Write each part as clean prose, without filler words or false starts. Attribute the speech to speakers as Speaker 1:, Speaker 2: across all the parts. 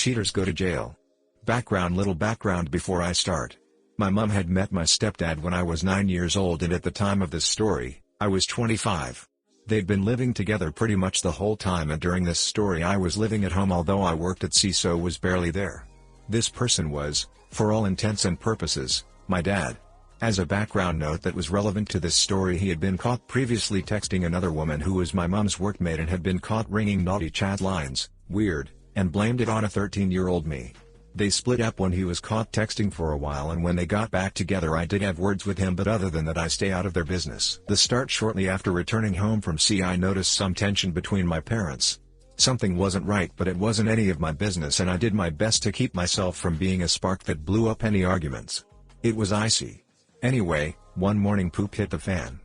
Speaker 1: Cheaters go to jail. Little background before I start. My mom had met my stepdad when I was 9 years old, and at the time of this story, I was 25. They'd been living together pretty much the whole time, and during this story I was living at home although I worked at sea, so was barely there. This person was, for all intents and purposes, my dad. As a background note that was relevant to this story, he had been caught previously texting another woman who was my mom's workmate and had been caught ringing naughty chat lines, weird, and blamed it on a 13-year-old me. They split up when he was caught texting for a while, and when they got back together I did have words with him, but other than that I stay out of their business. The start: shortly after returning home from sea I noticed some tension between my parents. Something wasn't right, but it wasn't any of my business, and I did my best to keep myself from being a spark that blew up any arguments. It was icy. Anyway, one morning poop hit the fan.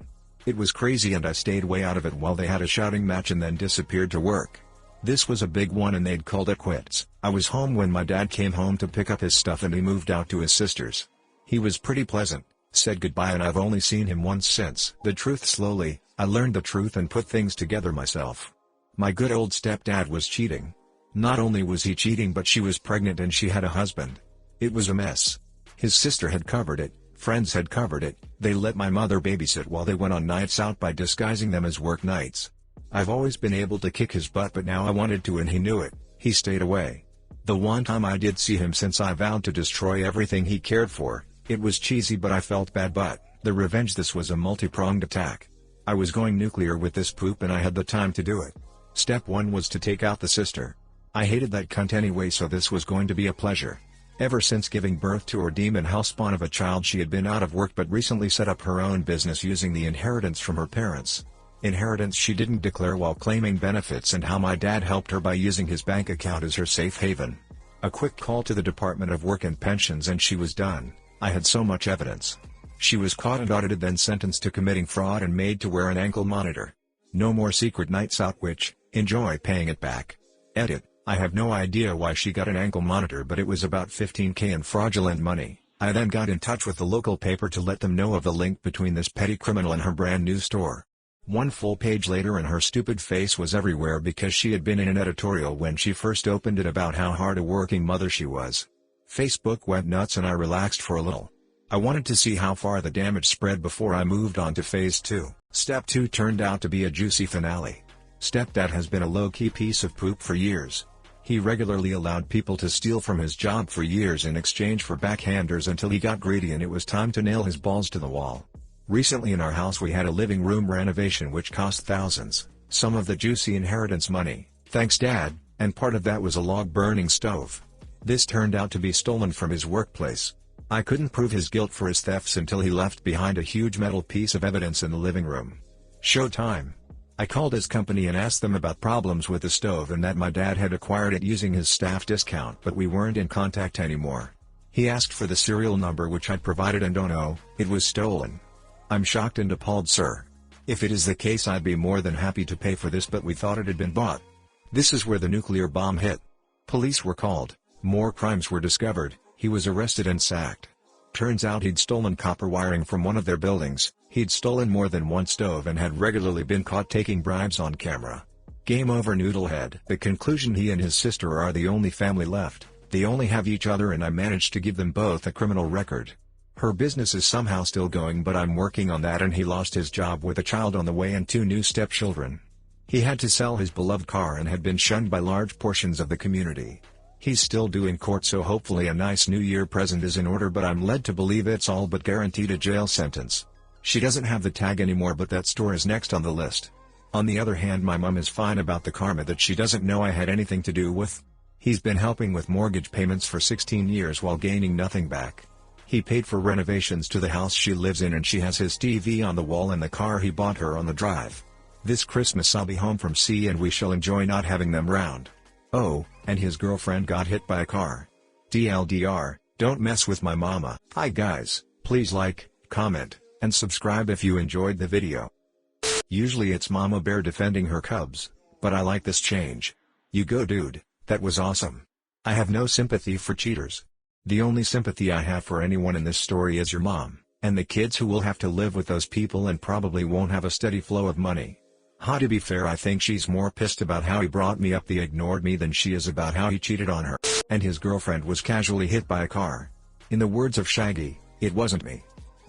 Speaker 1: It was crazy and I stayed way out of it while they had a shouting match and then disappeared to work. This was a big one and they'd called it quits. I was home when my dad came home to pick up his stuff and he moved out to his sister's. He was pretty pleasant, said goodbye, and I've only seen him once since. The truth: slowly, I learned the truth and put things together myself. My good old stepdad was cheating. Not only was he cheating, but she was pregnant and she had a husband. It was a mess. His sister had covered it, friends had covered it, they let my mother babysit while they went on nights out by disguising them as work nights. I've always been able to kick his butt, but now I wanted to and he knew it. He stayed away. The one time I did see him since I vowed to destroy everything he cared for. It was cheesy but I felt bad, but the revenge, this was a multi-pronged attack. I was going nuclear with this poop and I had the time to do it. Step 1 was to take out the sister. I hated that cunt anyway, so this was going to be a pleasure. Ever since giving birth to her demon housepawn of a child, she had been out of work but recently set up her own business using the inheritance from her parents. Inheritance she didn't declare while claiming benefits, and how my dad helped her by using his bank account as her safe haven. A quick call to the Department of Work and Pensions and she was done. I had so much evidence. She was caught and audited, then sentenced to committing fraud and made to wear an ankle monitor. No more secret nights out, which, enjoy paying it back. Edit: I have no idea why she got an ankle monitor, but it was about $15,000 in fraudulent money. I then got in touch with the local paper to let them know of the link between this petty criminal and her brand new store. One full page later and her stupid face was everywhere because she had been in an editorial when she first opened it about how hard a working mother she was. Facebook went nuts and I relaxed for a little. I wanted to see how far the damage spread before I moved on to phase 2. Step 2 turned out to be a juicy finale. Stepdad has been a low-key piece of poop for years. He regularly allowed people to steal from his job for years in exchange for backhanders until he got greedy and it was time to nail his balls to the wall. Recently in our house we had a living room renovation which cost thousands, some of the juicy inheritance money, thanks Dad, and part of that was a log-burning stove. This turned out to be stolen from his workplace. I couldn't prove his guilt for his thefts until he left behind a huge metal piece of evidence in the living room. Showtime. I called his company and asked them about problems with the stove and that my dad had acquired it using his staff discount, but we weren't in contact anymore. He asked for the serial number which I'd provided and oh no, it was stolen. I'm shocked and appalled, sir. If it is the case I'd be more than happy to pay for this, but we thought it had been bought. This is where the nuclear bomb hit. Police were called, more crimes were discovered, he was arrested and sacked. Turns out he'd stolen copper wiring from one of their buildings, he'd stolen more than one stove and had regularly been caught taking bribes on camera. Game over, Noodlehead. The conclusion: he and his sister are the only family left, they only have each other and I managed to give them both a criminal record. Her business is somehow still going, but I'm working on that, and he lost his job with a child on the way and 2 new stepchildren. He had to sell his beloved car and had been shunned by large portions of the community. He's still doing court, so hopefully a nice New Year present is in order, but I'm led to believe it's all but guaranteed a jail sentence. She doesn't have the tag anymore, but that store is next on the list. On the other hand, my mom is fine about the karma that she doesn't know I had anything to do with. He's been helping with mortgage payments for 16 years while gaining nothing back. He paid for renovations to the house she lives in and she has his TV on the wall and the car he bought her on the drive. This Christmas I'll be home from sea and we shall enjoy not having them round. Oh, and his girlfriend got hit by a car. TLDR, don't mess with my mama. Hi guys, please like, comment, and subscribe if you enjoyed the video. Usually it's Mama Bear defending her cubs, but I like this change. You go dude, that was awesome. I have no sympathy for cheaters. The only sympathy I have for anyone in this story is your mom, and the kids who will have to live with those people and probably won't have a steady flow of money. To be fair, I think she's more pissed about how he brought me up, the ignored me, than she is about how he cheated on her. And his girlfriend was casually hit by a car. In the words of Shaggy, "It wasn't me.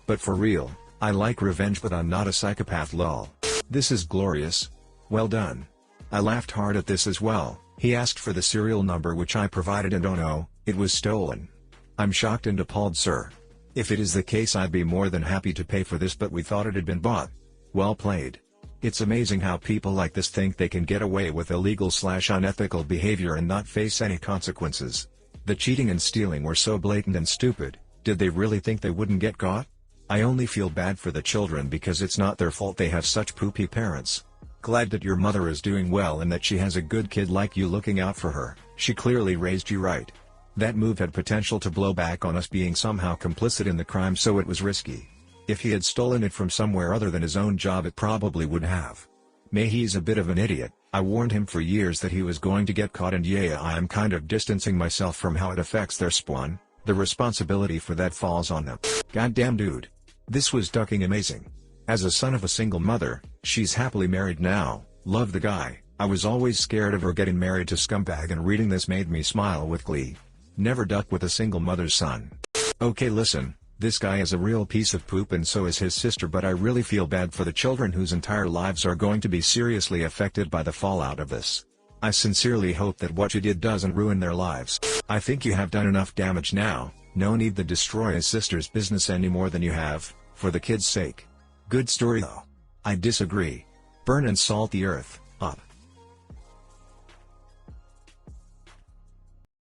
Speaker 1: But for real, I like revenge but I'm not a psychopath lol." This is glorious. Well done. I laughed hard at this as well. He asked for the serial number which I provided and oh no, it was stolen. I'm shocked and appalled sir. If it is the case I'd be more than happy to pay for this but we thought it had been bought. Well played. It's amazing how people like this think they can get away with illegal/unethical behavior and not face any consequences. The cheating and stealing were so blatant and stupid, did they really think they wouldn't get caught? I only feel bad for the children because it's not their fault they have such poopy parents. Glad that your mother is doing well and that she has a good kid like you looking out for her, she clearly raised you right. That move had potential to blow back on us being somehow complicit in the crime so it was risky. If he had stolen it from somewhere other than his own job it probably would have. May he's a bit of an idiot, I warned him for years that he was going to get caught and yeah I am kind of distancing myself from how it affects their spawn, the responsibility for that falls on them. Goddamn dude. This was ducking amazing. As a son of a single mother, she's happily married now, love the guy, I was always scared of her getting married to scumbag and reading this made me smile with glee. Never duck with a single mother's son. Okay listen. This guy is a real piece of poop and so is his sister but I really feel bad for the children whose entire lives are going to be seriously affected by the fallout of this. I sincerely hope that what you did doesn't ruin their lives. I think you have done enough damage now, no need to destroy his sister's business any more than you have, for the kid's sake. Good story though. I disagree. Burn and salt the earth, up.